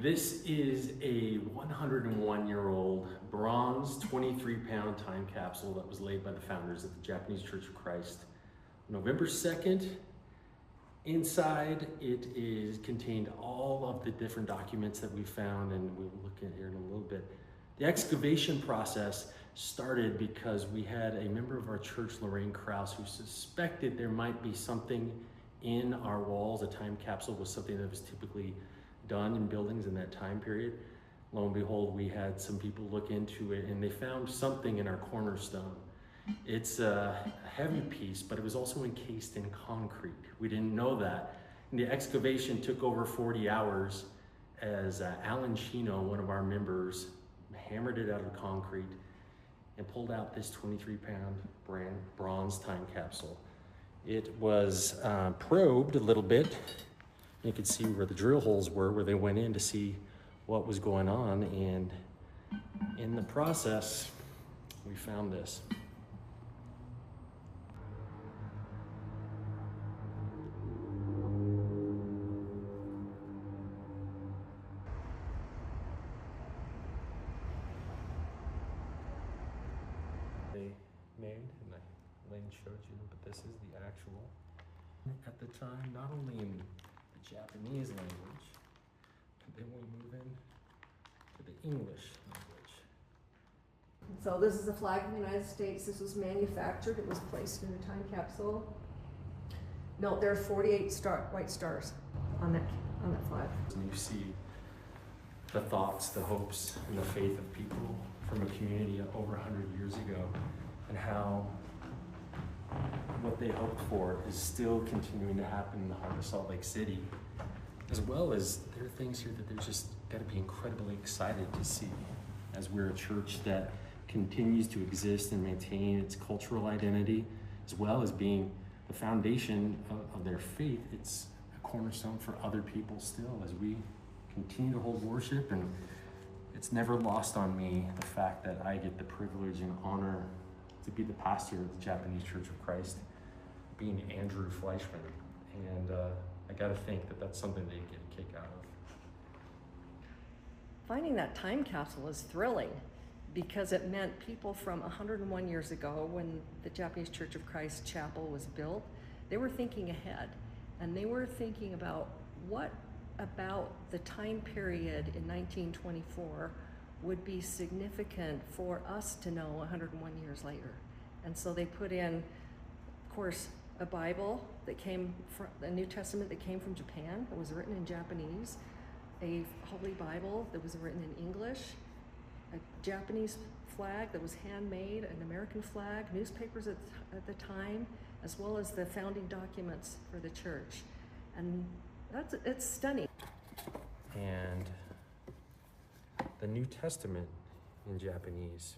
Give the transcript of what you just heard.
This is a 101-year-old bronze 23-pound time capsule that was laid by the founders of the Japanese Church of Christ November 2nd. Inside it contained all of the different documents that we found, and we'll look at here in a little bit. The excavation process started because we had a member of our church, Lorraine Crouse, who suspected there might be something in our walls. A time capsule was something that was typically done in buildings in that time period. Lo and behold, we had some people look into it and they found something in our cornerstone. It's a heavy piece, but it was also encased in concrete. We didn't know that. And the excavation took over 40 hours as Alan Shino, one of our members, hammered it out of the concrete and pulled out this 23-pound bronze time capsule. It was probed a little bit. You could see where the drill holes were, where they went in to see what was going on. And in the process, we found this. They made, and Lane showed you, but this is the actual. At the time, not only in the Japanese language, but then we move in to the English language. So this is the flag of the United States. This was manufactured. It was placed in a time capsule. No, there are 48 white stars on that flag. And you see the thoughts, the hopes, and the faith of people from a community over 100 years ago, and how what they hoped for is still continuing to happen in the heart of Salt Lake City, as well as there are things here that they're just got to be incredibly excited to see, as we're a church that continues to exist and maintain its cultural identity, as well as being the foundation of their faith. It's a cornerstone for other people still as we continue to hold worship. And it's never lost on me the fact that I get the privilege and honor to be the pastor of the Japanese Church of Christ, being Andrew Fleishman. And I gotta think that that's something they get a kick out of. Finding that time capsule is thrilling because it meant people from 101 years ago, when the Japanese Church of Christ Chapel was built, they were thinking ahead, and they were thinking about what about the time period in 1924 would be significant for us to know 101 years later. And so they put in, of course, a Bible that came from, a New Testament that came from Japan, that was written in Japanese, a Holy Bible that was written in English, a Japanese flag that was handmade, an American flag, newspapers at the time, as well as the founding documents for the church. And it's stunning. And the New Testament in Japanese